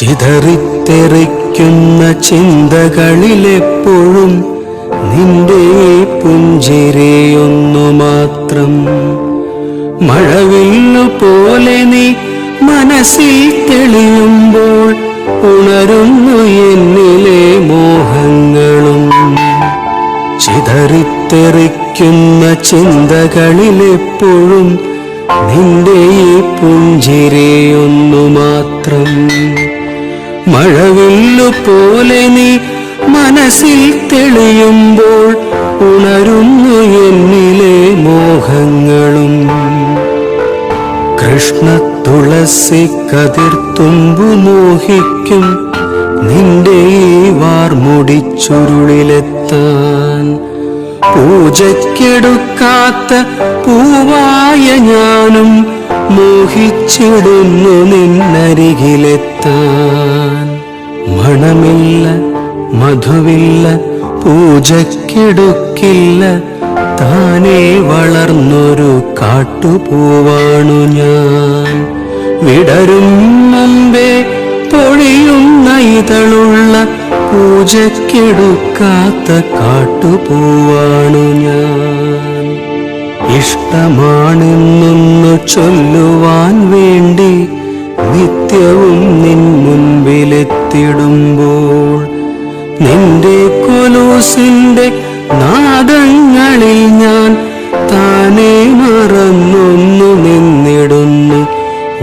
ചിതറിത്തെറിക്കുന്ന ചിന്തകളിലെപ്പോഴും നിന്റെ പുഞ്ചിരിയൊന്നു മാത്രം. മഴവില്ലു പോലെ നീ മനസ്സിൽ തെളിയുമ്പോൾ ഉണരുന്നു എന്നിലെ മോഹങ്ങളും. ചിതറിത്തെറിക്കുന്ന ചിന്തകളിലെപ്പോഴും നിന്റെ ഈ പുഞ്ചിരിയൊന്നു മാത്രം. മഴവില്ലു പോലെ നീ മനസ്സിൽ തെളിയുമ്പോൾ ഉണരുന്നു എന്നിലെ മോഹങ്ങളും. കൃഷ്ണ തുളസി കതിർത്തുമ്പു മോഹിക്കും നിന്റെ ഈ വാർമുടിച്ചുരുളിലെത്താൻ. പൂജയ്ക്കെടുക്കാത്ത പൂവായ ഞാനും മോഹിച്ചിടുന്നു നിന്നരികിലെത്താൻ. മണമില്ല മധുവില്ല പൂജയ്ക്കെടുക്കില്ല, താനേ വളർന്നൊരു കാട്ടുപൂവാണു ഞാൻ. വിടരും മുമ്പേ പൊഴിയുന്ന ഇതളുള്ള പൂജയ്ക്കെടുക്കാത്ത കാട്ടുപൂവാണു ഞാൻ. ഇഷ്ടമാണെന്നൊന്നു ചൊല്ലുവാൻ വേണ്ടി നിത്യവും നിൻ മുൻപിലെത്തിടുമ്പോൾ നിന്റെ കൊലൂസിന്റെ നാദങ്ങളിൽ ഞാൻ താനേ മറന്നൊന്നു നിന്നിടുന്നു.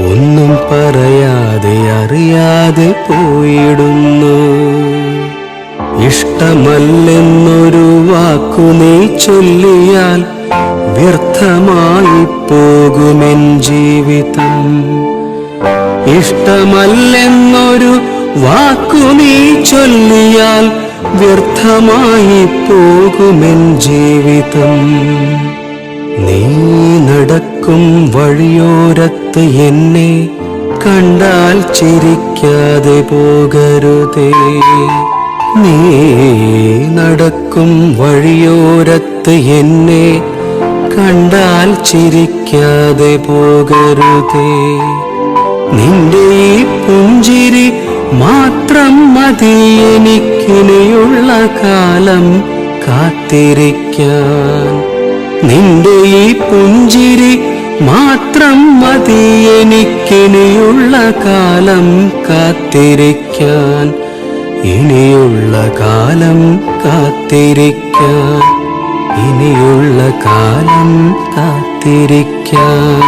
ഒന്നും പറയാതെ അറിയാതെ പോയിടുന്നു. ഇഷ്ടമല്ലെന്നൊരു വാക്കു നീ ചൊല്ലിയാൽ വ്യർത്ഥമായി പോകുമെൻ ജീവിതം. ഇഷ്ടമല്ലെന്നൊരു വാക്കു നീ ചൊല്ലിയാൽ വ്യർത്ഥമായി പോകുമെൻ ജീവിതം. നീ നടക്കും വഴിയോരത്ത് എന്നെ കണ്ടാൽ ചിരിക്കാതെ പോകരുതേ. നീ നടക്കും വഴിയോരത്ത് എന്നെ കണ്ടാൽ ചിരിക്കാതെ പോകരുതേ. നിന്റെ ഈ പുഞ്ചിരി മാത്രം മതി എനിക്കിനിയുള്ള കാലം കാത്തിരിക്കാൻ. നിന്റെ ഈ പുഞ്ചിരി മാത്രം മതി എനിക്കിനിയുള്ള കാലം കാത്തിരിക്കാൻ. ഇനിയുള്ള കാലം കാത്തിരിക്കാൻ. ഇനിയുള്ള കാലം കാത്തിരിക്കാൻ.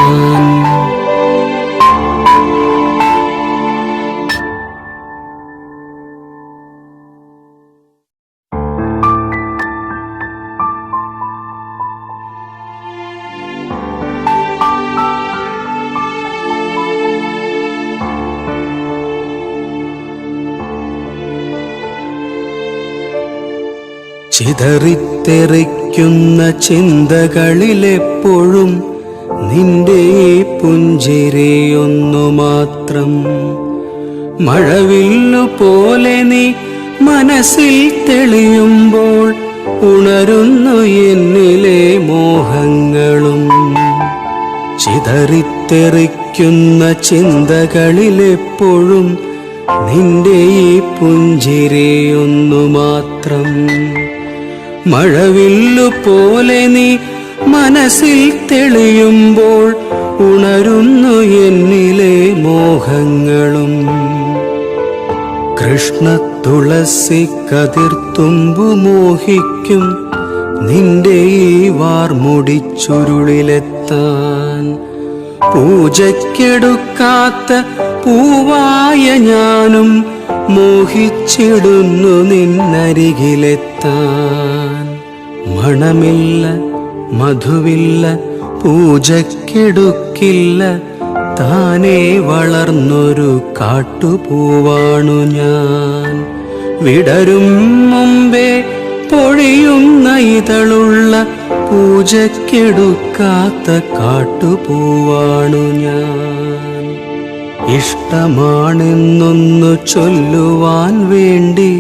ചിതറിത്തെറിക്കുന്ന ചിന്തകളിലെപ്പോഴും നിന്റെ പുഞ്ചിരിയൊന്നു മാത്രം. മഴവില്ലു പോലെ നീ മനസ്സിൽ തെളിയുമ്പോൾ ഉണരുന്നു എന്നിലെ മോഹങ്ങളും. ചിതറിത്തെറിക്കുന്ന ചിന്തകളിലെപ്പോഴും നിന്റെ പുഞ്ചിരിയൊന്നു മാത്രം. മഴവില്ലു പോലെ നീ മനസ്സിൽ തെളിയുമ്പോൾ ഉണരുന്നു എന്നിലെ മോഹങ്ങളും. കൃഷ്ണ തുളസി കതിർത്തുമ്പു മോഹിക്കും നിന്റെ ഈ വാർമുടിച്ചുരുളിലെത്താൻ. പൂജയ്ക്കെടുക്കാത്ത പൂവായ ഞാനും മോഹിച്ചിടുന്നു നിന്നരികിലെത്താൻ. മണമില്ല മധുവില്ല പൂജയ്ക്കെടുക്കില്ല, താനേ വളർന്നൊരു കാട്ടുപൂവാണു ഞാൻ. വിടരും മുമ്പേ പൊഴിയുന്ന ഇതളുള്ള പൂജയ്ക്കെടുക്കാത്ത കാട്ടുപൂവാണു ഞാൻ. ഇഷ്ടമാണെന്നൊന്നു ചൊല്ലുവാൻ വേണ്ടി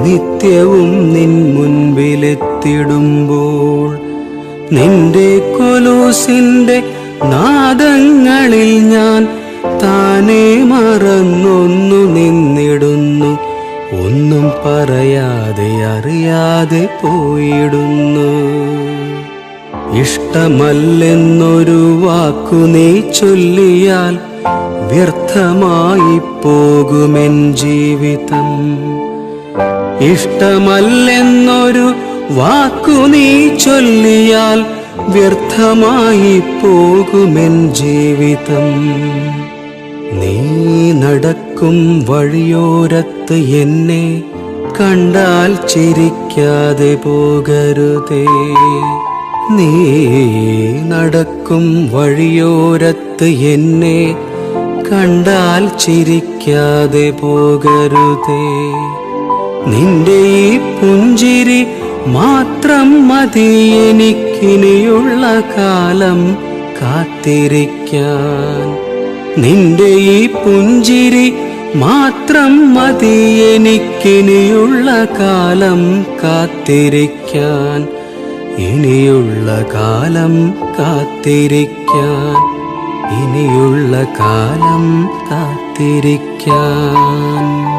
നിത്യവും നിൻ മുൻപിലെത്തിടുമ്പോൾ നിന്റെ കൊലൂസിന്റെ നാദങ്ങളിൽ ഞാൻ താനെ മറന്നൊന്നു നിന്നിടുന്നു. ഒന്നും പറയാതെ അറിയാതെ പോയിടുന്നു. ഇഷ്ടമല്ലെന്നൊരു വാക്കു നീ ചൊല്ലിയാൽ വ്യർത്ഥമായി പോകുമെൻ ജീവിതം. ഇഷ്ടമല്ലെന്നൊരു വാക്കു നീ ചൊല്ലിയാൽ വ്യർത്ഥമായി പോകുമെൻ ജീവിതം. നീ നടക്കും വഴിയോരത്ത് എന്നെ കണ്ടാൽ ചിരിക്കാതെ പോകരുതേ. നീ നടക്കും വഴിയോരത്ത് എന്നെ കണ്ടാൽ ചിരിക്കാതെ പോകരുതേ. നിന്റെ ഈ പുഞ്ചിരി മാത്രം മതി എനിക്കിനിയുള്ള കാലം കാത്തിരിക്കാൻ. നിന്റെ ഈ പുഞ്ചിരി മാത്രം മതി എനിക്കിനിയുള്ള കാലം കാത്തിരിക്കാൻ. ഇനിയുള്ള കാലം കാത്തിരിക്കാൻ. ഇനിയുള്ള കാലം കാത്തിരിക്കാൻ.